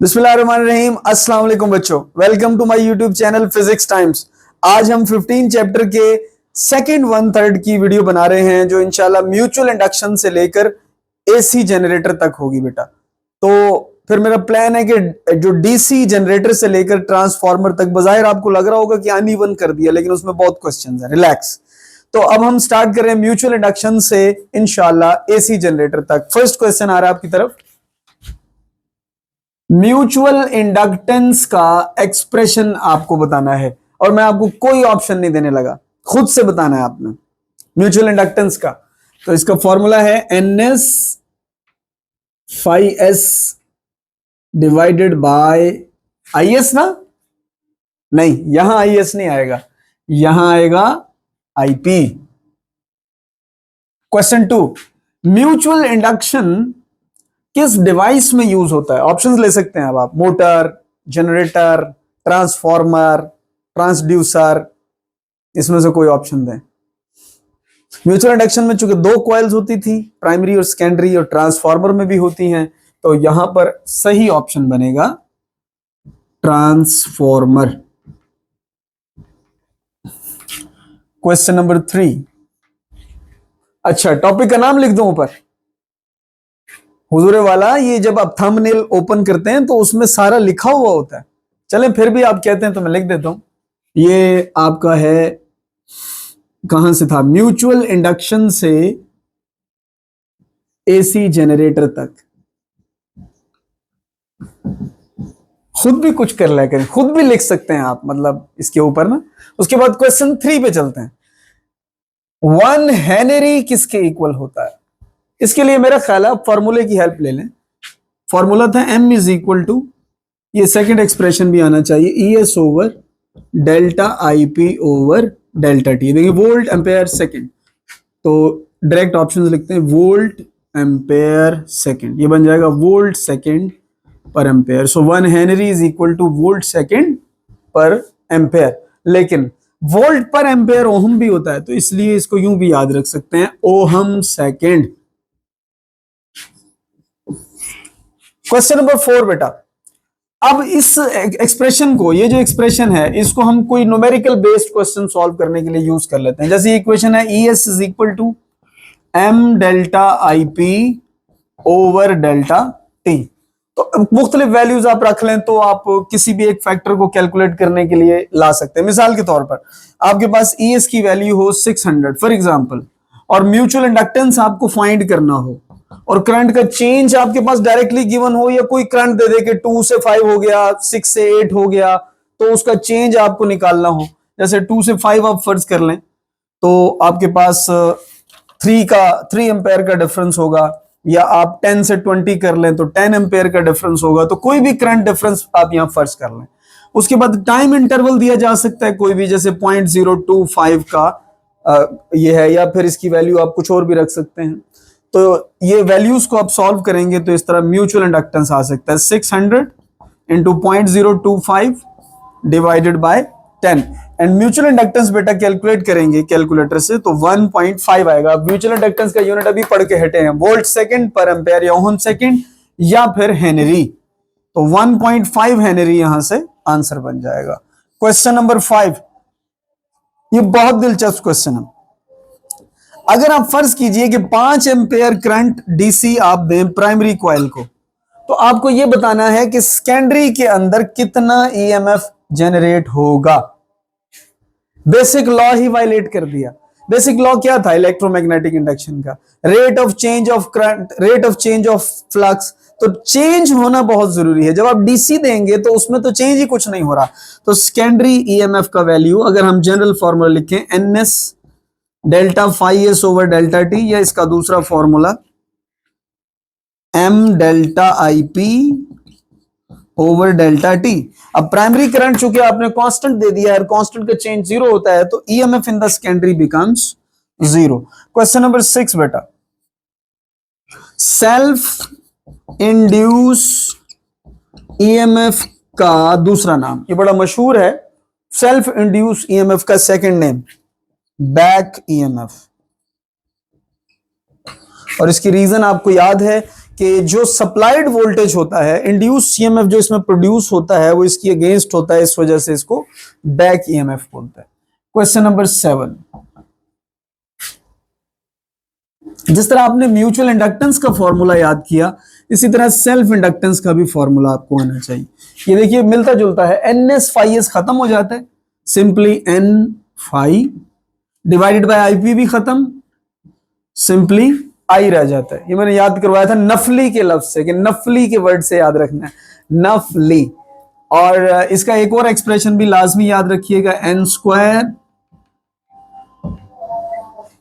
बिस्मिल्लाहिर्रहमानिर्रहीम। अस्सलाम वालेकुम बच्चों, welcome to my YouTube channel Physics Times. आज हम 15 चैप्टर के सेकंड 1/3 की वीडियो बना रहे हैं जो इंशाल्लाह म्यूचुअल इंडक्शन से लेकर एसी जनरेटर तक होगी बेटा। तो फिर मेरा प्लान है कि जो डीसी जनरेटर से लेकर ट्रांसफार्मर तक, बाज़ाहिर आपको लग रहा होगा कि अनइवन कर दिया, लेकिन उसमें बहुत क्वेश्चंस हैं, रिलैक्स। तो अब हम स्टार्ट कर रहे हैं म्यूचुअल इंडक्शन से इंशाल्लाह एसी जनरेटर तक। फर्स्ट क्वेश्चन आ रहा है आपकी तरफ। म्यूचुअल इंडक्टेंस का एक्सप्रेशन आपको बताना है और मैं आपको कोई ऑप्शन नहीं देने लगा, खुद से बताना है आपने म्यूचुअल इंडक्टेंस का। तो इसका फॉर्मूला है NS phi S divided by IS ना, नहीं यहां IS नहीं आएगा, यहां आएगा IP। क्वेश्चन 2, म्यूचुअल इंडक्शन किस डिवाइस में यूज होता है? ऑप्शंस ले सकते हैं अब आप, मोटर, जनरेटर, ट्रांसफार्मर, ट्रांसड्यूसर, इसमें से कोई ऑप्शन दें। म्यूचुअल इंडक्शन में चूंकि दो कॉइल्स होती थी, प्राइमरी और सेकेंडरी, और ट्रांसफार्मर में भी होती हैं, तो यहां पर सही ऑप्शन बनेगा ट्रांसफार्मर। Question number 3। अच्छा, टॉपिक का नाम लिख दो ऊपर, हुजूरे वाला। ये जब आप थंबनेल ओपन करते हैं तो उसमें सारा लिखा हुआ होता है। चलें, फिर भी आप कहते हैं तो मैं लिख देता हूं। ये आपका है, कहां से था, म्यूचुअल इंडक्शन से एसी जनरेटर तक। खुद भी कुछ कर लिया करें, खुद भी लिख सकते हैं आप, मतलब इसके ऊपर ना। उसके बाद क्वेश्चन 3 पे चलते हैं। 1 हेनरी किसके इक्वल होता है? इसके लिए मेरा ख्याल है आप फॉर्मूले की हेल्प ले लें। फॉर्मूला था M इज इक्वल टू, ये सेकंड एक्सप्रेशन भी आना चाहिए, ES over delta IP over delta T। देखिए वोल्ट एम्पेयर सेकंड, तो डायरेक्ट ऑप्शन लिखते हैं, वोल्ट एम्पेयर सेकंड, ये बन जाएगा volt second per ampere. So 1 Henry is equal two volt second per ampere. लेकिन वोल्ट पर एम्पेयर ओहम भी होता है, तो इसलिए इसको यूं भी याद रख सकते हैं, ओहम सेकंड। क्वेश्चन नंबर 4 बेटा। अब इस एक्सप्रेशन को, ये जो एक्सप्रेशन है, इसको हम कोई न्यूमेरिकल बेस्ड क्वेश्चन सॉल्व करने के लिए यूज कर लेते हैं। जैसे ये इक्वेशन है, ES is equal to M delta IP over delta T। तो मुख्तलिफ वैल्यूज आप रख लें तो आप किसी भी एक फैक्टर को कैलकुलेट करने के लिए ला सकते हैं। मिसाल के तौर पर आपके पास ES की वैल्यू हो 600 फॉर एग्जांपल, और म्यूचुअल इंडक्टेंस आपको फाइंड करना हो, और करंट का चेंज आपके पास डायरेक्टली गिवन हो, या कोई करंट दे दे के 2 से 5 हो गया, 6 से 8 हो गया, तो उसका चेंज आपको निकालना हो। जैसे 2 से 5 आप फर्ज कर लें, तो आपके पास 3 एम्पेयर का डिफरेंस होगा, या आप 10 से 20 कर लें तो 10 एम्पेयर का डिफरेंस होगा। तो कोई भी करंट डिफरेंस आप यहां फर्ज कर लें। उसके बाद टाइम इंटरवल दिया जा सकता है कोई भी, जैसे 0.025 का ये है, या फिर इसकी वैल्यू आप कुछ और भी रख सकते हैं। तो ये वैल्यूज को आप सॉल्व करेंगे तो इस तरह म्यूचुअल इंडक्टेंस आ सकता है 600 into 0.025 divided by 10। And mutual inductance बेटा कैलकुलेट करेंगे कैलकुलेटर से तो 1.5 आएगा। म्यूचुअल इंडक्टेंस का यूनिट अभी पढ़ के हटे हैं, वोल्ट सेकंड पर एम्पेयर या ओहम सेकंड या फिर हेनरी। तो 1.5 हेनरी यहां से आंसर बन जाएगा। क्वेश्चन नंबर 5, ये बहुत दिलचस्प क्वेश्चन है। अगर आप फर्ज कीजिए कि 5 एम्पेयर करंट डीसी आप दें प्राइमरी कॉइल को, तो आपको यह बताना है कि सेकेंडरी के अंदर कितना EMF जनरेट होगा। बेसिक लॉ ही वायलेट कर दिया। बेसिक लॉ क्या था इलेक्ट्रोमैग्नेटिक इंडक्शन का? Rate of change of current, rate of change of flux. तो चेंज होना बहुत जरूरी है। जब आप डीसी देंगे तो उसमें तो चेंज ही कुछ नहीं हो रहा। तो सेकेंडरी EMF का वैल्यू अगर हम जनरल फॉर्मूला लिखें, NS delta phi S over delta T, या इसका दूसरा formula M delta IP over delta T। अब प्राइमरी करंट चूंकि आपने कांस्टेंट दे दिया है, कांस्टेंट का चेंज 0 होता है, तो EMF in the secondary becomes 0। Question number 6 बेटा, सेल्फ इंड्यूस EMF का दूसरा नाम, ये बड़ा मशहूर है। सेल्फ इंड्यूस EMF का सेकंड नेम बैक EMF। और इसकी रीजन आपको याद है कि जो सप्लाइड वोल्टेज होता है, इंड्यूस ईएमएफ जो इसमें प्रोड्यूस होता है वो इसकी अगेंस्ट होता है, इस वजह से इसको बैक ईएमएफ बोलते हैं। क्वेश्चन नंबर 7, जिस तरह आपने म्यूचुअल इंडक्टेंस का फॉर्मूला याद किया, इसी तरह सेल्फ इंडक्टेंस का भी फॉर्मूला आपको आना चाहिए। ये देखिए मिलता जुलता है, NS फाई एस खत्म हो जाता है, simply N phi divided by IP भी खत्म, सिंपली I रह जाता है। ये मैंने याद करवाया था नफली के लफ्ज से, कि नफली के वर्ड से याद रखना है, नफली। और इसका एक और एक्सप्रेशन भी लाजमी याद रखिएगा, N square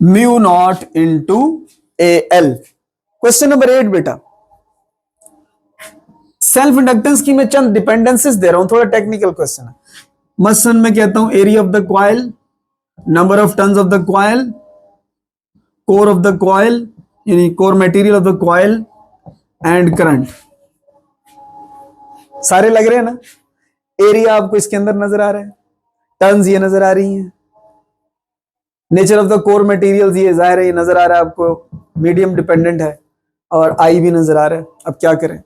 mu naught into AL। Question number 8 बेटा, सेल्फ इंडक्टेंस की मैं चंद डिपेंडेंसीज दे रहा हूं, थोड़ा टेक्निकल क्वेश्चन है। मसलन मैं कहता हूं area of the coil, number of turns of the coil, core of the coil यानी core material of the coil and current. सारे लग रहे हैं ना? एरिया आपको इसके अंदर नजर आ रहा है, टर्न्स ये नजर आ रही हैं, nature of the core materials ये जाहिर है ये नजर आ रहा है आपको, मीडियम डिपेंडेंट है, और आई भी नजर आ रहा है। अब क्या करें?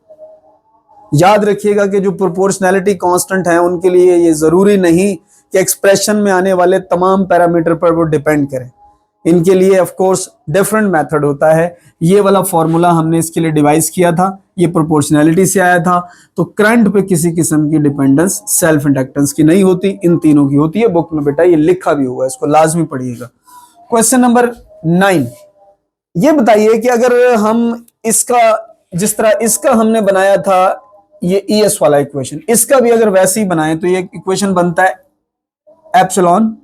याद रखिएगा कि जो प्रोपोर्शनैलिटी कांस्टेंट है उनके लिए ये जरूरी नहीं कि एक्सप्रेशन में आने वाले तमाम पैरामीटर पर वो डिपेंड करें, इनके लिए ऑफ कोर्स डिफरेंट मेथड होता है। ये वाला फॉर्मूला हमने इसके लिए डिवाइस किया था, ये प्रोपोर्शनैलिटी से आया था। तो करंट पे किसी किस्म की डिपेंडेंस सेल्फ इंडक्टेंस की नहीं होती, इन तीनों की होती है। बुक में बेटा ये लिखा भी हुआ है, इसको लाजमी पढ़िएगा। क्वेश्चन नंबर 9, ये बताइए कि अगर हम इसका, जिस तरह इसका हमने बनाया था ये ES वाला इक्वेशन, इसका भी अगर वैसे ही बनाए तो ये इक्वेशन बनता है epsilon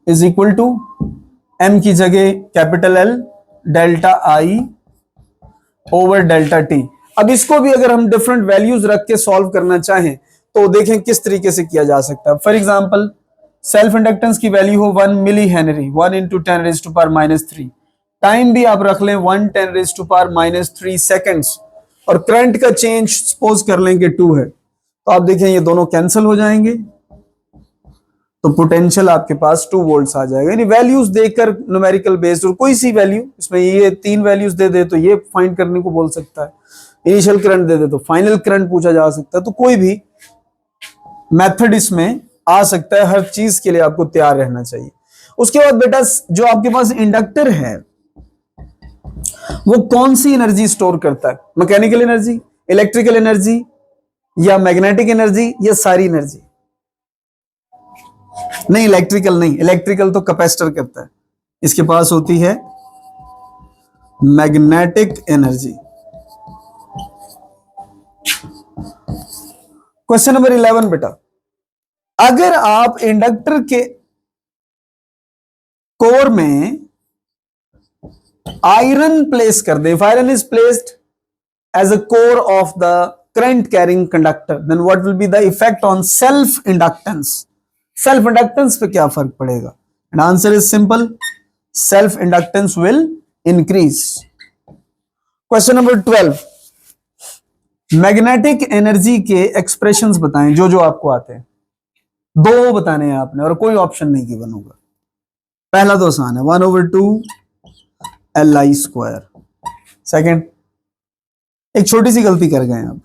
is equal to M की जगह capital L delta I over delta T। अब इसको भी अगर हम डिफरेंट वैल्यूज रख के सॉल्व करना चाहें तो देखें किस तरीके से किया जा सकता है। फॉर एग्जांपल सेल्फ इंडक्टेंस की वैल्यू हो 1 milli henry, 1 into 10 raise to power -3, time भी आप रख लें 1 10 रेज़ टू पावर -3 सेकेंड्स, और करंट का चेंज सपोज कर लें कि 2 है, तो आप देखें ये दोनों कैंसिल हो जाएंगे, तो पोटेंशियल आपके पास 2 वोल्ट्स आ जाएगा। यानी वैल्यूज देकर न्यूमेरिकल बेस्ड, और कोई सी वैल्यू इसमें ये 3 वैल्यूज दे दे तो ये फाइंड करने को बोल सकता है, इनिशियल करंट दे दे तो फाइनल करंट पूछा जा सकता है। तो कोई भी मेथड इसमें आ सकता है, हर चीज के लिए आपको तैयार रहना चाहिए। उसके बाद बेटा जो आपके पास इंडक्टर है वो कौन सी एनर्जी स्टोर करता है? मैकेनिकल एनर्जी, इलेक्ट्रिकल एनर्जी, या मैग्नेटिक एनर्जी, या सारी एनर्जी? नहीं, इलेक्ट्रिकल नहीं, इलेक्ट्रिकल तो कैपेसिटर करता है, इसके पास होती है मैग्नेटिक एनर्जी। क्वेश्चन नंबर 11 बेटा, अगर आप इंडक्टर के कोर में आयरन प्लेस कर दे, if iron is placed as a core of the current carrying conductor, then what will be the effect on self inductance? Self inductance पे क्या फर्क पड़ेगा? And answer is simple, self inductance will increase. Question number 12, magnetic energy के expressions बताएं जो जो आपको आते हैं। 2 बताने हैं आपने और कोई ऑप्शन नहीं गिवन होगा। पहला तो आसान है, 1/2 Li स्क्वायर। सेकेंड, एक छोटी सी गलती कर गए आप,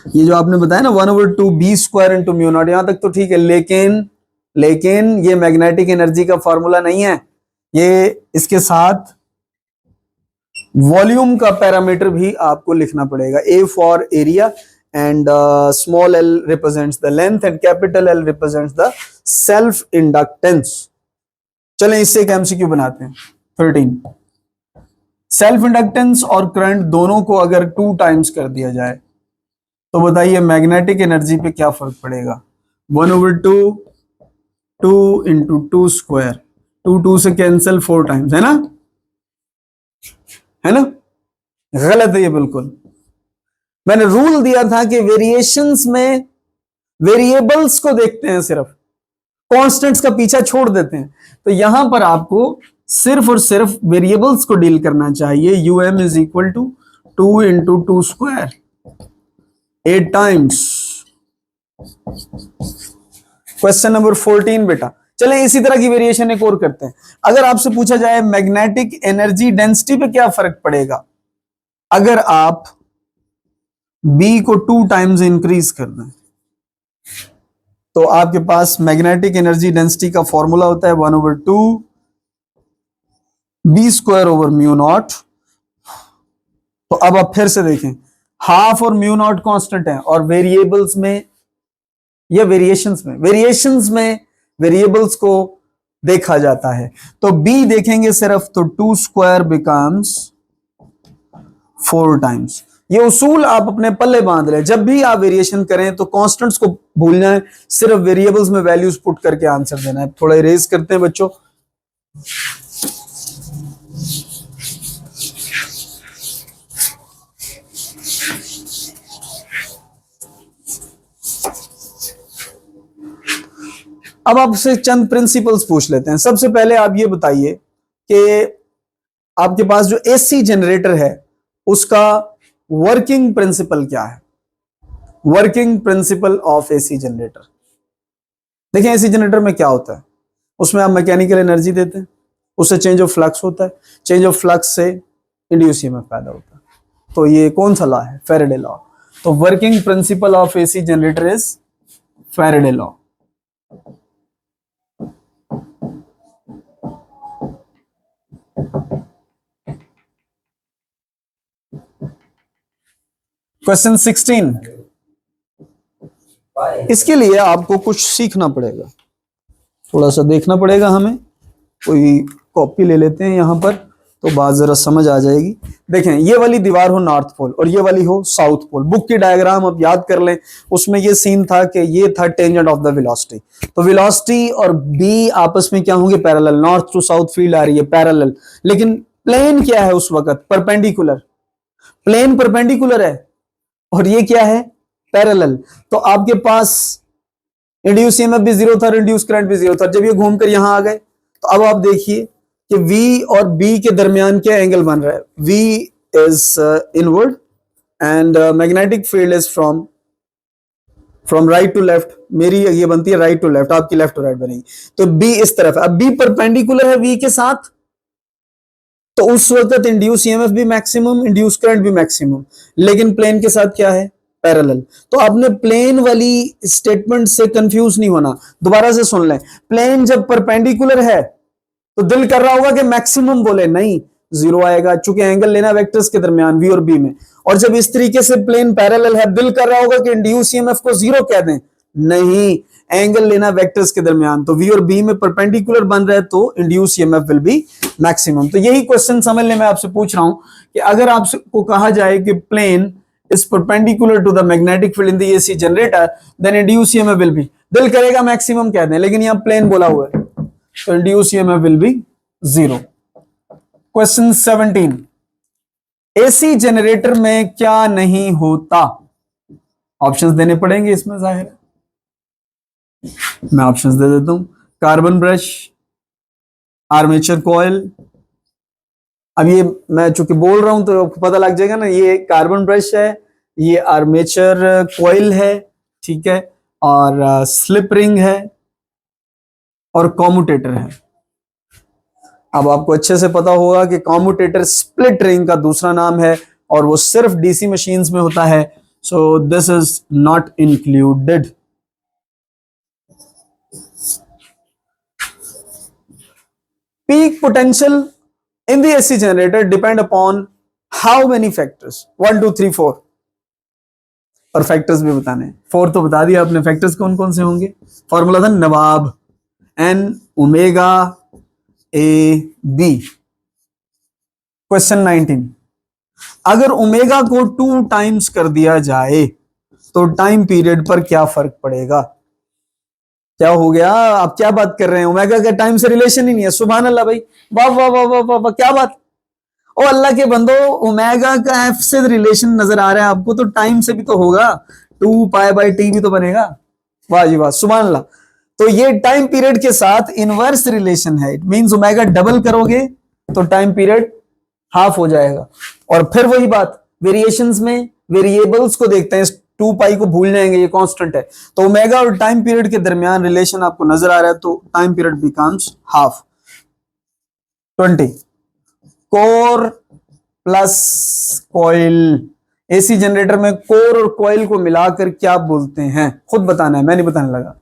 ये जो आपने बताया ना 1/2 B square into mu naught, यहां तक तो ठीक है, लेकिन ये मैग्नेटिक एनर्जी का फॉर्मूला नहीं है। ये इसके साथ वॉल्यूम का पैरामीटर भी आपको लिखना पड़ेगा। A for area and small l represents the length and capital L represents the self inductance. चलें इससे एक एमसीक्यू बनाते हैं। 13, सेल्फ इंडक्टेंस और करंट दोनों को अगर 2 टाइम्स कर दिया जाए तो बताइए मैग्नेटिक एनर्जी पे क्या फर्क पड़ेगा? 1/2 2 इंटू 2 स्क्वायर, 2 से कैंसिल 4 टाइम्स, है ना? है ना? गलत है ये बिल्कुल। मैंने रूल दिया था कि वेरिएशंस में वेरिएबल्स को देखते हैं, सिर्फ कांस्टेंट्स का पीछा छोड़ देते हैं। तो यहां पर आपको सिर्फ और सिर्फ वेरिएबल्स को डील करना चाहिए। um is equal to 2 into 2 square 8 times. Question number 14 बेटा, चले इसी तरह की वेरिएशन एक और करते हैं। अगर आपसे पूछा जाए मैग्नेटिक एनर्जी डेंसिटी पे क्या फर्क पड़ेगा, अगर आप बी को 2 टाइम्स इंक्रीज कर दें तो आपके पास मैग्नेटिक एनर्जी डेंसिटी का फॉर्मूला होता है 1/2 B square over mu naught. तो अब आप फिर से देखें, हाफ और म्यू नॉट कांस्टेंट है और वेरिएबल्स में या वेरिएशंस में वेरिएबल्स को देखा जाता है। तो बी देखेंगे सिर्फ तो 2 स्क्वायर बिकम्स 4 टाइम्स। ये उसूल आप अपने पल्ले बांध लें, जब भी आप वेरिएशन करें तो कांस्टेंट्स को भूल जाएं, सिर्फ वेरिएबल्स में वैल्यूज पुट करके आंसर देना है। थोड़ा इरेज करते हैं बच्चों। अब आपसे चंद प्रिंसिपल्स पूछ लेते हैं। सबसे पहले आप ये बताइए कि आपके पास जो एसी जनरेटर है उसका वर्किंग प्रिंसिपल क्या है? Working principle of AC generator. देखिए एसी जनरेटर में क्या होता है, उसमें आप मैकेनिकल एनर्जी देते हैं, उससे चेंज ऑफ फ्लक्स होता है, चेंज ऑफ फ्लक्स से इंड्यूस ईएमएफ पैदा होता है। तो ये कौन सा लॉ है? Faraday law. तो working principle of AC generator is Faraday law. Question 16, इसके लिए आपको कुछ सीखना पड़ेगा, थोड़ा सा देखना पड़ेगा हमें। कोई कॉपी ले लेते हैं यहां पर तो बात जरा समझ आ जाएगी। देखें ये वाली दीवार हो नॉर्थ पोल और ये वाली हो साउथ पोल। बुक की डायग्राम आप याद कर लें, उसमें ये सीन था कि ये था टेंजेंट ऑफ द वेलोसिटी। तो वेलोसिटी और बी आपस में क्या होंगे? Parallel. North to south field आ रही है पैरेलल, लेकिन प्लेन क्या है उस वक्त? परपेंडिकुलर। प्लेन परपेंडिकुलर है और ये क्या है? पैरेलल। तो आपके पास इंड्यूस ईएमएफ भी जीरो था, इंड्यूस करंट भी जीरो था। जब ये घूमकर यहां आ गए तो अब आप देखिए कि V और B के दरमियान क्या एंगल बन रहा है? V is inward and magnetic field is from right to left. मेरी ये बनती है राइट टू लेफ्ट, आपकी लेफ्ट टू राइट बनेगी। तो B इस तरफ है। अब B परपेंडिकुलर है V के साथ, तो उस वक्त इंड्यूस ईएमएफ भी मैक्सिमम, इंड्यूस करंट भी मैक्सिमम, लेकिन प्लेन के साथ क्या है? पैरेलल। तो आपने प्लेन वाली स्टेटमेंट से कंफ्यूज नहीं होना, दोबारा से सुन लें। प्लेन जब परपेंडिकुलर है तो दिल कर रहा होगा कि मैक्सिमम बोले, नहीं, जीरो आएगा, चूंकि एंगल लेना वेक्टर्स के दरमियान V और B में। और जब इस तरीके से प्लेन पैरेलल है, दिल कर रहा होगा कि इंड्यूस ईएमएफ को जीरो कह दें, नहीं, एंगल लेना वेक्टर्स के दरमियान। तो V और B में परपेंडिकुलर बन रहा है तो induce EMF will be maximum. तो यही क्वेश्चन समझने में आपसे पूछ रहा हूं कि अगर आपको कहा जाए कि plane is perpendicular to the magnetic field in the AC generator, then induced EMF will be, दिल करेगा मैक्सिमम कह दें, लेकिन यहां प्लेन बोला हुआ है तो induced EMF will be 0। Question 17, AC generator में क्या नहीं होता? ऑप्शंस देने पड़ेंगे इसमें, जाहिर है मैं ऑप्शंस दे देता हूं। Carbon brush, armature coil. अब ये मैं चूंकि बोल रहा हूं तो आपको पता लग जाएगा ना, ये कार्बन ब्रश है, ये आर्मेचर कॉइल है, ठीक है, और स्लिप रिंग है और कॉम्यूटेटर है। अब आपको अच्छे से पता होगा कि कॉम्यूटेटर स्प्लिट रिंग का दूसरा नाम है और वो सिर्फ डीसी मशीन्स में होता है, so this is not included. Peak potential in the AC generator depend upon how many factors? 1 2 3 4। और फैक्टर्स भी बताने, 4 तो बता दिया आपने, फैक्टर्स कौन कौन से होंगे? फॉर्मूला था नवाब, N omega A B। Question 19, अगर ओमेगा को 2 टाइम्स कर दिया जाए तो टाइम पीरियड पर क्या फर्क पड़ेगा? क्या हो गया? आप क्या बात कर रहे हैं? ओमेगा का टाइम से रिलेशन ही नहीं है। सुभान अल्लाह भाई, वाह वाह वाह वाह वाह, क्या बात। ओ अल्लाह के बंदो, ओमेगा का एफ से रिलेशन नजर आ रहा है आपको, तो टाइम से भी तो होगा, 2π/t भी तो बनेगा। वाह जी वाह, सुभान अल्लाह। तो ये टाइम पीरियड के साथ इनवर्स रिलेशन है। इट मींस ओमेगा डबल करोगे तो टाइम पीरियड हाफ हो जाएगा। और फिर वही बात, वेरिएशंस में वेरिएबल्स को देखते हैं, 2π को भूल जाएंगे, ये कांस्टेंट है। तो ओमेगा और टाइम पीरियड के दरमियान रिलेशन आपको नजर आ रहा है, तो time period becomes half. 20, core plus coil. AC generator में कोर और कॉइल को मिलाकर क्या बोलते हैं? खुद बताना है, मैं नहीं बताने लगा।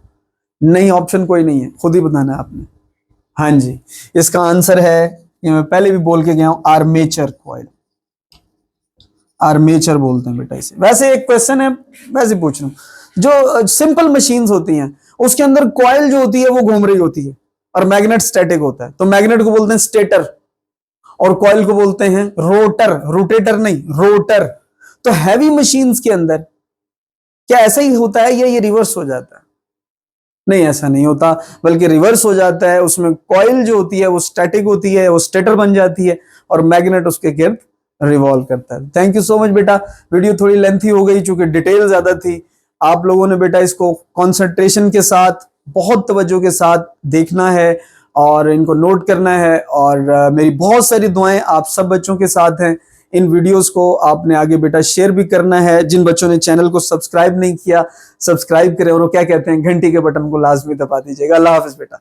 नहीं, ऑप्शन कोई नहीं है, खुद ही बताना है आपने। हाँ जी, इसका आंसर है, ये मैं पहले भी बोल के गया हूं, आर्मेचर कॉइल। आर्मेचर बोलते हैं बेटा इसे। वैसे एक क्वेश्चन है, वैसे पूछ रहा हूं, जो सिंपल मशीन्स होती हैं उसके अंदर कॉइल जो होती है वो घूम रही होती है और मैग्नेट स्टैटिक होता है, तो मैग्नेट को बोलते हैं स्टेटर और कॉइल को बोलते हैं रोटर। रोटेटर नहीं, रोटर। तो हैवी मशीन्स के अंदर क्या ऐसा ही होता है या ये रिवर्स हो जाता है? नहीं, ऐसा नहीं होता, बल्कि रिवर्स हो जाता है। उसमें कॉइल जो होती है वो स्टैटिक होती है, वो स्टेटर बन जाती है और मैग्नेट उसके गिर्द रिवॉल्व करता है। थैंक यू सो मच बेटा। वीडियो थोड़ी लेंथी हो गई चूंकि डिटेल ज्यादा थी। आप लोगों ने बेटा इसको कंसंट्रेशन के साथ, बहुत तवज्जो के साथ देखना है और इनको नोट करना है। और मेरी बहुत सारी दुआएं आप सब बच्चों के साथ हैं। इन वीडियोस को आपने आगे बेटा शेयर भी करना है। जिन बच्चों ने चैनल को सब्सक्राइब नहीं किया, सब्सक्राइब करें और वो क्या कहते हैं, घंटी के बटन को लाजमी दबा दीजिएगा। अल्लाह हाफिज बेटा।